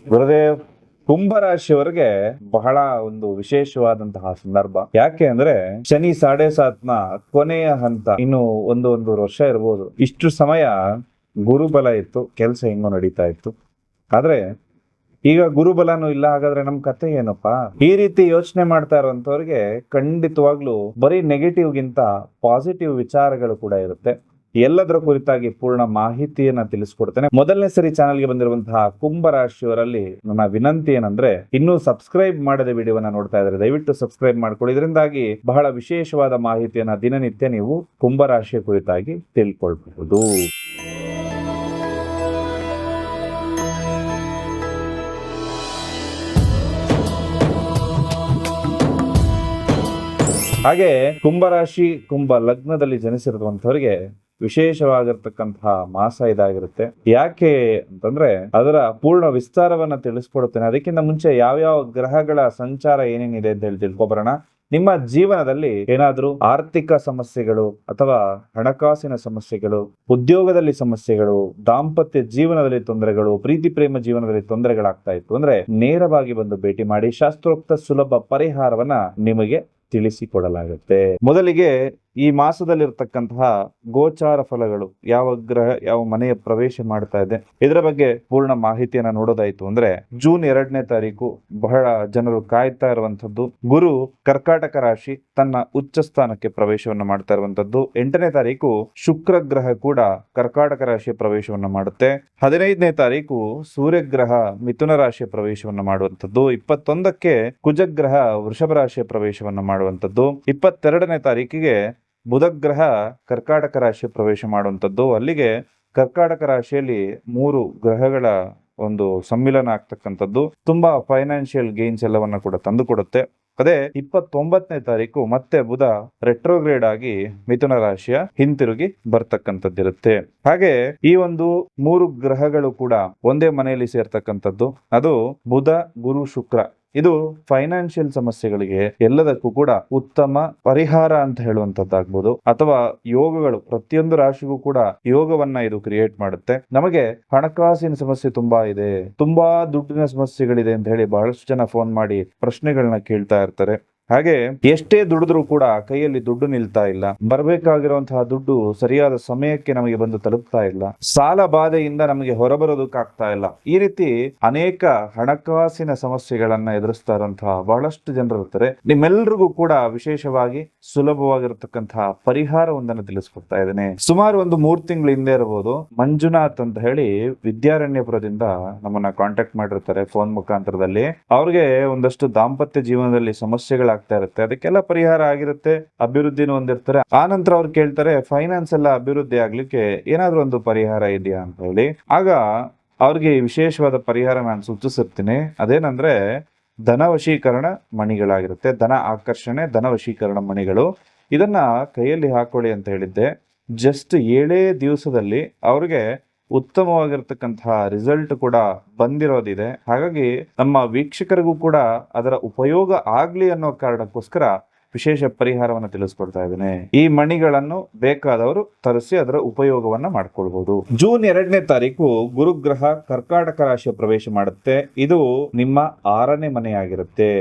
ಗುರುದೇವ್, ಕುಂಭರಾಶಿಯವರಿಗೆ ಬಹಳ ಒಂದು ವಿಶೇಷವಾದಂತಹ ಸಂದರ್ಭ. ಯಾಕೆ ಅಂದ್ರೆ ಶನಿ 7.5ನ ಕೊನೆಯ ಹಂತ. ಇನ್ನು ಒಂದೂವರೆ ವರ್ಷ ಇರ್ಬೋದು. ಇಷ್ಟು ಸಮಯ ಗುರುಬಲ ಇತ್ತು, ಕೆಲಸ ಹೆಂಗೋ ನಡೀತಾ ಇತ್ತು. ಆದ್ರೆ ಈಗ ಗುರುಬಲನೂ ಇಲ್ಲ. ಹಾಗಾದ್ರೆ ನಮ್ ಕತೆ ಏನಪ್ಪಾ? ಈ ರೀತಿ ಯೋಚನೆ ಮಾಡ್ತಾ ಇರುವಂತವ್ರಿಗೆ ಖಂಡಿತವಾಗ್ಲೂ ಬರೀ ನೆಗೆಟಿವ್ ಗಿಂತ ಪಾಸಿಟಿವ್ ವಿಚಾರಗಳು ಕೂಡ ಇರುತ್ತೆ. ಎಲ್ಲದರ ಕುರಿತಾಗಿ ಪೂರ್ಣ ಮಾಹಿತಿಯನ್ನ ತಿಳಿಸ್ಕೊಡ್ತೇನೆ. ಮೊದಲನೇ ಸರಿ ಚಾನೆಲ್ಗೆ ಬಂದಿರುವಂತಹ ಕುಂಭರಾಶಿಯವರಲ್ಲಿ ನನ್ನ ವಿನಂತಿ ಏನಂದ್ರೆ, ಇನ್ನೂ ಸಬ್ಸ್ಕ್ರೈಬ್ ಮಾಡದೆ ವಿಡಿಯೋವನ್ನ ನೋಡ್ತಾ ಇದ್ದಾರೆ, ದಯವಿಟ್ಟು ಸಬ್ಸ್ಕ್ರೈಬ್ ಮಾಡ್ಕೊಳ್ಳಿ. ಇದರಿಂದಾಗಿ ಬಹಳ ವಿಶೇಷವಾದ ಮಾಹಿತಿಯನ್ನ ದಿನನಿತ್ಯ ನೀವು ಕುಂಭರಾಶಿಯ ಕುರಿತಾಗಿ ತಿಳ್ಕೊಳ್ಬಹುದು. ಹಾಗೆ ಕುಂಭರಾಶಿ ಕುಂಭ ಲಗ್ನದಲ್ಲಿ ಜನಿಸಿರುವಂತವರಿಗೆ ವಿಶೇಷವಾಗಿರ್ತಕ್ಕಂತಹ ಮಾಸ ಇದಾಗಿರುತ್ತೆ. ಯಾಕೆ ಅಂತಂದ್ರೆ ಅದರ ಪೂರ್ಣ ವಿಸ್ತಾರವನ್ನ ತಿಳಿಸ್ಕೊಡುತ್ತೇನೆ. ಅದಕ್ಕಿಂತ ಮುಂಚೆ ಯಾವ್ಯಾವ ಗ್ರಹಗಳ ಸಂಚಾರ ಏನೇನಿದೆ ಅಂತ ಹೇಳಿ ತಿಳ್ಕೊಬರೋಣ. ನಿಮ್ಮ ಜೀವನದಲ್ಲಿ ಏನಾದ್ರೂ ಆರ್ಥಿಕ ಸಮಸ್ಯೆಗಳು ಅಥವಾ ಹಣಕಾಸಿನ ಸಮಸ್ಯೆಗಳು, ಉದ್ಯೋಗದಲ್ಲಿ ಸಮಸ್ಯೆಗಳು, ದಾಂಪತ್ಯ ಜೀವನದಲ್ಲಿ ತೊಂದರೆಗಳು, ಪ್ರೀತಿ ಪ್ರೇಮ ಜೀವನದಲ್ಲಿ ತೊಂದರೆಗಳಾಗ್ತಾ ಇತ್ತು ಅಂದ್ರೆ ನೇರವಾಗಿ ಬಂದು ಭೇಟಿ ಮಾಡಿ. ಶಾಸ್ತ್ರೋಕ್ತ ಸುಲಭ ಪರಿಹಾರವನ್ನ ನಿಮಗೆ ತಿಳಿಸಿಕೊಡಲಾಗುತ್ತೆ. ಮೊದಲಿಗೆ ಈ ಮಾಸದಲ್ಲಿರ್ತಕ್ಕಂತಹ ಗೋಚಾರ ಫಲಗಳು, ಯಾವ ಗ್ರಹ ಯಾವ ಮನೆಯ ಪ್ರವೇಶ ಮಾಡ್ತಾ ಇದೆ, ಇದರ ಬಗ್ಗೆ ಪೂರ್ಣ ಮಾಹಿತಿಯನ್ನ ನೋಡೋದಾಯ್ತು ಅಂದ್ರೆ ಜೂನ್ 2ನೇ ತಾರೀಕು ಬಹಳ ಜನರು ಕಾಯ್ತಾ ಇರುವಂತದ್ದು. ಗುರು ಕರ್ಕಾಟಕ ರಾಶಿ ತನ್ನ ಉಚ್ಚ ಸ್ಥಾನಕ್ಕೆ ಪ್ರವೇಶವನ್ನು ಮಾಡ್ತಾ ಇರುವಂತದ್ದು. 8ನೇ ತಾರೀಕು ಶುಕ್ರ ಗ್ರಹ ಕೂಡ ಕರ್ಕಾಟಕ ರಾಶಿಯ ಪ್ರವೇಶವನ್ನ ಮಾಡುತ್ತೆ. 15ನೇ ತಾರೀಕು ಸೂರ್ಯಗ್ರಹ ಮಿಥುನ ರಾಶಿಯ ಪ್ರವೇಶವನ್ನ ಮಾಡುವಂತದ್ದು. 21ಕ್ಕೆ ಕುಜಗ್ರಹ ವೃಷಭ ರಾಶಿಯ ಪ್ರವೇಶವನ್ನ ಮಾಡುವಂತದ್ದು. 22ನೇ ತಾರೀಕಿಗೆ ಬುಧ ಗ್ರಹ ಕರ್ಕಾಟಕ ರಾಶಿ ಪ್ರವೇಶ ಮಾಡುವಂಥದ್ದು. ಅಲ್ಲಿಗೆ ಕರ್ಕಾಟಕ ರಾಶಿಯಲ್ಲಿ 3 ಗ್ರಹಗಳ ಒಂದು ಸಮ್ಮಿಲನ ಆಗ್ತಕ್ಕಂಥದ್ದು ತುಂಬಾ ಫೈನಾನ್ಷಿಯಲ್ ಗೇನ್ಸ್ ಎಲ್ಲವನ್ನ ಕೂಡ ತಂದು ಕೊಡುತ್ತೆ. ಅದೇ 29ನೇ ತಾರೀಕು ಮತ್ತೆ ಬುಧ ರೆಟ್ರೋಗ್ರೇಡ್ ಆಗಿ ಮಿಥುನ ರಾಶಿಯ ಹಿಂತಿರುಗಿ ಬರ್ತಕ್ಕಂಥದ್ದಿರುತ್ತೆ. ಹಾಗೆ ಈ ಒಂದು 3 ಗ್ರಹಗಳು ಕೂಡ ಒಂದೇ ಮನೆಯಲ್ಲಿ ಸೇರ್ತಕ್ಕಂಥದ್ದು. ಅದು ಬುಧ ಗುರು ಶುಕ್ರ. ಇದು ಫೈನಾನ್ಷಿಯಲ್ ಸಮಸ್ಯೆಗಳಿಗೆ ಎಲ್ಲದಕ್ಕೂ ಕೂಡ ಉತ್ತಮ ಪರಿಹಾರ ಅಂತ ಹೇಳುವಂತದ್ದಾಗ್ಬೋದು, ಅಥವಾ ಯೋಗಗಳು. ಪ್ರತಿಯೊಂದು ರಾಶಿಗೂ ಕೂಡ ಯೋಗವನ್ನ ಇದು ಕ್ರಿಯೇಟ್ ಮಾಡುತ್ತೆ. ನಮಗೆ ಹಣಕಾಸಿನ ಸಮಸ್ಯೆ ತುಂಬಾ ಇದೆ, ತುಂಬಾ ದುಡ್ಡಿನ ಸಮಸ್ಯೆಗಳಿದೆ ಅಂತ ಹೇಳಿ ಬಹಳಷ್ಟು ಜನ ಫೋನ್ ಮಾಡಿ ಪ್ರಶ್ನೆಗಳನ್ನ ಕೇಳ್ತಾ ಇರ್ತಾರೆ. ಹಾಗೆ ಎಷ್ಟೇ ದುಡಿದ್ರೂ ಕೂಡ ಕೈಯಲ್ಲಿ ದುಡ್ಡು ನಿಲ್ತಾ ಇಲ್ಲ. ಬರಬೇಕಾಗಿರುವಂತಹ ದುಡ್ಡು ಸರಿಯಾದ ಸಮಯಕ್ಕೆ ನಮಗೆ ಬಂದು ತಲುಪ್ತಾ ಇಲ್ಲ. ಸಾಲ ಬಾಧೆಯಿಂದ ನಮಗೆ ಹೊರಬರೋದಕ್ಕಾಗ್ತಾ ಇಲ್ಲ. ಈ ರೀತಿ ಅನೇಕ ಹಣಕಾಸಿನ ಸಮಸ್ಯೆಗಳನ್ನ ಎದುರಿಸ್ತಾ ಇರುವಂತಹ ಬಹಳಷ್ಟು ಜನರು ಇರ್ತಾರೆ. ನಿಮ್ಮೆಲ್ಲರಿಗೂ ಕೂಡ ವಿಶೇಷವಾಗಿ ಸುಲಭವಾಗಿರತಕ್ಕಂತಹ ಪರಿಹಾರವೊಂದನ್ನು ತಿಳಿಸ್ಕೊಡ್ತಾ ಇದ್ದೇನೆ. ಸುಮಾರು ಒಂದು 3 ತಿಂಗಳ ಹಿಂದೆ ಇರಬಹುದು, ಮಂಜುನಾಥ್ ಅಂತ ಹೇಳಿ ವಿದ್ಯಾರಣ್ಯಪುರದಿಂದ ನಮ್ಮನ್ನ ಕಾಂಟ್ಯಾಕ್ಟ್ ಮಾಡಿರ್ತಾರೆ ಫೋನ್ ಮುಖಾಂತರದಲ್ಲಿ. ಅವ್ರಿಗೆ ಒಂದಷ್ಟು ದಾಂಪತ್ಯ ಜೀವನದಲ್ಲಿ ಸಮಸ್ಯೆಗಳಾಗ್ತಾ ಇರುತ್ತೆ, ಅದಕ್ಕೆಲ್ಲ ಪರಿಹಾರ ಆಗಿರುತ್ತೆ, ಅಭಿವೃದ್ಧಿನೂ ಹೊಂದಿರ್ತಾರೆ. ಆ ನಂತರ ಅವ್ರು ಕೇಳ್ತಾರೆ, ಫೈನಾನ್ಸ್ ಎಲ್ಲ ಅಭಿವೃದ್ಧಿ ಆಗ್ಲಿಕ್ಕೆ ಏನಾದ್ರೂ ಒಂದು ಪರಿಹಾರ ಇದೆಯಾ ಅಂತ ಹೇಳಿ. ಆಗ ಅವ್ರಿಗೆ ವಿಶೇಷವಾದ ಪರಿಹಾರ ನಾನು ಸೂಚಿಸಿರ್ತೀನಿ. ಅದೇನಂದ್ರೆ ಧನವಶೀಕರಣ ಮಣಿಗಳಾಗಿರುತ್ತೆ. ಧನ ಆಕರ್ಷಣೆ, ಧನವಶೀಕರಣ ಮಣಿಗಳು. ಇದನ್ನ ಕೈಯಲ್ಲಿ ಹಾಕೊಳ್ಳಿ ಅಂತ ಹೇಳಿದ್ದೆ. ಜಸ್ಟ್ 7 ದಿವಸದಲ್ಲಿ ಅವ್ರಿಗೆ ಉತ್ತಮವಾಗಿರ್ತಕ್ಕಂತಹ ರಿಸಲ್ಟ್ ಕೂಡ ಬಂದಿರೋದಿದೆ. ಹಾಗಾಗಿ ನಮ್ಮ ವೀಕ್ಷಕರಿಗೂ ಕೂಡ ಅದರ ಉಪಯೋಗ ಆಗ್ಲಿ ಅನ್ನೋ ಕಾರಣಕ್ಕೋಸ್ಕರ ವಿಶೇಷ ಪರಿಹಾರವನ್ನು ತಿಳಿಸ್ಕೊಡ್ತಾ ಇದ್ದೇನೆ. ಈ ಮಣಿಗಳನ್ನು ಬೇಕಾದವರು ತರಿಸಿ ಅದರ ಉಪಯೋಗವನ್ನ ಮಾಡ್ಕೊಳ್ಬಹುದು. ಜೂನ್ 2ನೇ ತಾರೀಕು ಗುರುಗ್ರಹ ಕರ್ಕಾಟಕ ರಾಶಿಯ ಪ್ರವೇಶ ಮಾಡುತ್ತೆ. ಇದು ನಿಮ್ಮ 6ನೇ ಮನೆಯಾಗಿರುತ್ತೆ.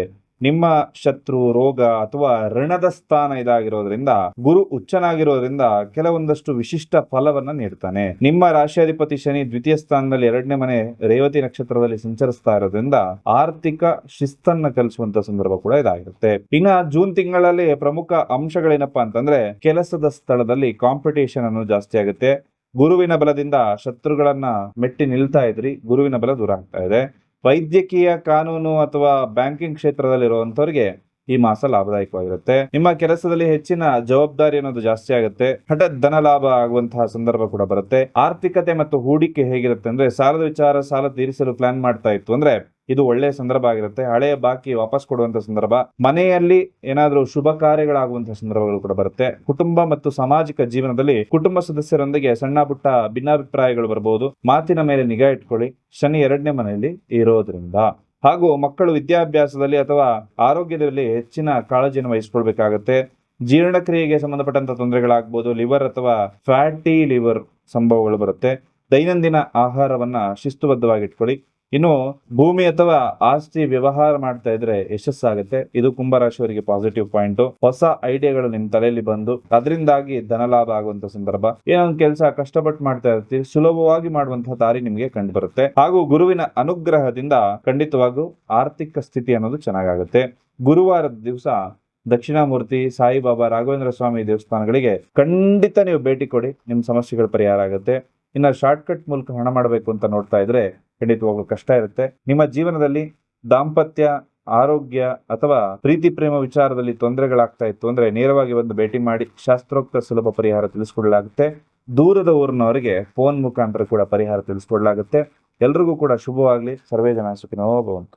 ನಿಮ್ಮ ಶತ್ರು, ರೋಗ ಅಥವಾ ಋಣದ ಸ್ಥಾನ ಇದಾಗಿರೋದ್ರಿಂದ, ಗುರು ಉಚ್ಚನಾಗಿರೋದ್ರಿಂದ ಕೆಲವೊಂದಷ್ಟು ವಿಶಿಷ್ಟ ಫಲವನ್ನ ನೀಡ್ತಾನೆ. ನಿಮ್ಮ ರಾಶಿಯಾಧಿಪತಿ ಶನಿ ದ್ವಿತೀಯ ಸ್ಥಾನದಲ್ಲಿ 2ನೇ ಮನೆ ರೇವತಿ ನಕ್ಷತ್ರದಲ್ಲಿ ಸಂಚರಿಸ್ತಾ ಇರೋದ್ರಿಂದ ಆರ್ಥಿಕ ಶಿಸ್ತನ್ನ ಕಲಿಸುವಂತ ಸಂದರ್ಭ ಕೂಡ ಇದಾಗಿರುತ್ತೆ. ಇನ್ನ ಜೂನ್ ತಿಂಗಳಲ್ಲಿ ಪ್ರಮುಖ ಅಂಶಗಳೇನಪ್ಪಾ ಅಂತಂದ್ರೆ, ಕೆಲಸದ ಸ್ಥಳದಲ್ಲಿ ಕಾಂಪಿಟೇಷನ್ ಅನ್ನು ಜಾಸ್ತಿ ಆಗುತ್ತೆ. ಗುರುವಿನ ಬಲದಿಂದ ಶತ್ರುಗಳನ್ನ ಮೆಟ್ಟಿ ನಿಲ್ತಾ ಇದ್ರಿ, ಗುರುವಿನ ಬಲ ದೂರ ಆಗ್ತಾ ಇದೆ. ವೈದ್ಯಕೀಯ, ಕಾನೂನು ಅಥವಾ ಬ್ಯಾಂಕಿಂಗ್ ಕ್ಷೇತ್ರದಲ್ಲಿರುವಂತವ್ರಿಗೆ ಈ ಮಾಸ ಲಾಭದಾಯಕವಾಗಿರುತ್ತೆ. ನಿಮ್ಮ ಕೆಲಸದಲ್ಲಿ ಹೆಚ್ಚಿನ ಜವಾಬ್ದಾರಿ ಅನ್ನೋದು ಜಾಸ್ತಿ ಆಗುತ್ತೆ. ಹಠಾತ್ ಧನ ಲಾಭ ಆಗುವಂತಹ ಸಂದರ್ಭ ಕೂಡ ಬರುತ್ತೆ. ಆರ್ಥಿಕತೆ ಮತ್ತು ಹೂಡಿಕೆ ಹೇಗಿರುತ್ತೆ ಅಂದ್ರೆ, ಸಾಲದ ವಿಚಾರ, ಸಾಲ ತೀರಿಸಲು ಪ್ಲಾನ್ ಮಾಡ್ತಾ ಇತ್ತು ಅಂದ್ರೆ ಇದು ಒಳ್ಳೆಯ ಸಂದರ್ಭ ಆಗಿರುತ್ತೆ. ಹಳೆಯ ಬಾಕಿ ವಾಪಸ್ ಕೊಡುವಂತ ಸಂದರ್ಭ, ಮನೆಯಲ್ಲಿ ಏನಾದ್ರೂ ಶುಭ ಕಾರ್ಯಗಳಾಗುವಂತಹ ಸಂದರ್ಭಗಳು ಕೂಡ ಬರುತ್ತೆ. ಕುಟುಂಬ ಮತ್ತು ಸಾಮಾಜಿಕ ಜೀವನದಲ್ಲಿ ಕುಟುಂಬ ಸದಸ್ಯರೊಂದಿಗೆ ಸಣ್ಣ ಪುಟ್ಟ ಭಿನ್ನಾಭಿಪ್ರಾಯಗಳು ಬರಬಹುದು. ಮಾತಿನ ಮೇಲೆ ನಿಗಾ ಇಟ್ಕೊಳ್ಳಿ, ಶನಿ 2ನೇ ಮನೆಯಲ್ಲಿ ಇರೋದ್ರಿಂದ. ಹಾಗೂ ಮಕ್ಕಳು ವಿದ್ಯಾಭ್ಯಾಸದಲ್ಲಿ ಅಥವಾ ಆರೋಗ್ಯದಲ್ಲಿ ಹೆಚ್ಚಿನ ಕಾಳಜಿಯನ್ನು ವಹಿಸ್ಕೊಳ್ಬೇಕಾಗತ್ತೆ. ಜೀರ್ಣಕ್ರಿಯೆಗೆ ಸಂಬಂಧಪಟ್ಟಂತ ತೊಂದರೆಗಳಾಗಬಹುದು. ಲಿವರ್ ಅಥವಾ ಫ್ಯಾಟಿ ಲಿವರ್ ಸಂಭವಗಳು ಬರುತ್ತೆ. ದೈನಂದಿನ ಆಹಾರವನ್ನ ಶಿಸ್ತುಬದ್ಧವಾಗಿ ಇಟ್ಕೊಳ್ಳಿ. ಇನ್ನು ಭೂಮಿ ಅಥವಾ ಆಸ್ತಿ ವ್ಯವಹಾರ ಮಾಡ್ತಾ ಇದ್ರೆ ಯಶಸ್ಸಾಗುತ್ತೆ. ಇದು ಕುಂಭರಾಶಿಯವರಿಗೆ ಪಾಸಿಟಿವ್ ಪಾಯಿಂಟ್. ಹೊಸ ಐಡಿಯಾಗಳು ನಿಮ್ ತಲೆಯಲ್ಲಿ ಬಂದು ಅದರಿಂದಾಗಿ ಧನಲಾಭ ಆಗುವಂತ ಸಂದರ್ಭ. ಏನೊಂದು ಕೆಲಸ ಕಷ್ಟಪಟ್ಟು ಮಾಡ್ತಾ ಇರ್ತೀವಿ, ಸುಲಭವಾಗಿ ಮಾಡುವಂತಹ ದಾರಿ ನಿಮ್ಗೆ ಕಂಡು ಬರುತ್ತೆ. ಹಾಗೂ ಗುರುವಿನ ಅನುಗ್ರಹದಿಂದ ಖಂಡಿತವಾಗೂ ಆರ್ಥಿಕ ಸ್ಥಿತಿ ಅನ್ನೋದು ಚೆನ್ನಾಗಾಗುತ್ತೆ. ಗುರುವಾರದ ದಿವಸ ದಕ್ಷಿಣಾಮೂರ್ತಿ, ಸಾಯಿಬಾಬಾ, ರಾಘವೇಂದ್ರ ಸ್ವಾಮಿ ದೇವಸ್ಥಾನಗಳಿಗೆ ಖಂಡಿತ ನೀವು ಭೇಟಿ ಕೊಡಿ, ನಿಮ್ ಸಮಸ್ಯೆಗಳ ಪರಿಹಾರ ಆಗುತ್ತೆ. ಇನ್ನ ಶಾರ್ಟ್ ಕಟ್ ಮೂಲಕ ಹಣ ಮಾಡಬೇಕು ಅಂತ ನೋಡ್ತಾ ಇದ್ರೆ ಖಂಡಿತವಾಗ್ಲೂ ಕಷ್ಟ ಇರುತ್ತೆ. ನಿಮ್ಮ ಜೀವನದಲ್ಲಿ ದಾಂಪತ್ಯ, ಆರೋಗ್ಯ ಅಥವಾ ಪ್ರೀತಿ ಪ್ರೇಮ ವಿಚಾರದಲ್ಲಿ ತೊಂದರೆಗಳಾಗ್ತಾ ಇತ್ತು ಅಂದ್ರೆ ನೇರವಾಗಿ ಬಂದು ಭೇಟಿ ಮಾಡಿ ಶಾಸ್ತ್ರೋಕ್ತ ಸುಲಭ ಪರಿಹಾರ ತಿಳಿಸ್ಕೊಡ್ಲಾಗುತ್ತೆ. ದೂರದ ಊರಿನವರಿಗೆ ಫೋನ್ ಮುಖಾಂತರ ಕೂಡ ಪರಿಹಾರ ತಿಳಿಸ್ಕೊಡ್ಲಾಗುತ್ತೆ. ಎಲ್ರಿಗೂ ಕೂಡ ಶುಭವಾಗ್ಲಿ. ಸರ್ವೇ ಜನ ಸುಖಿನೋ ಭವಂತು.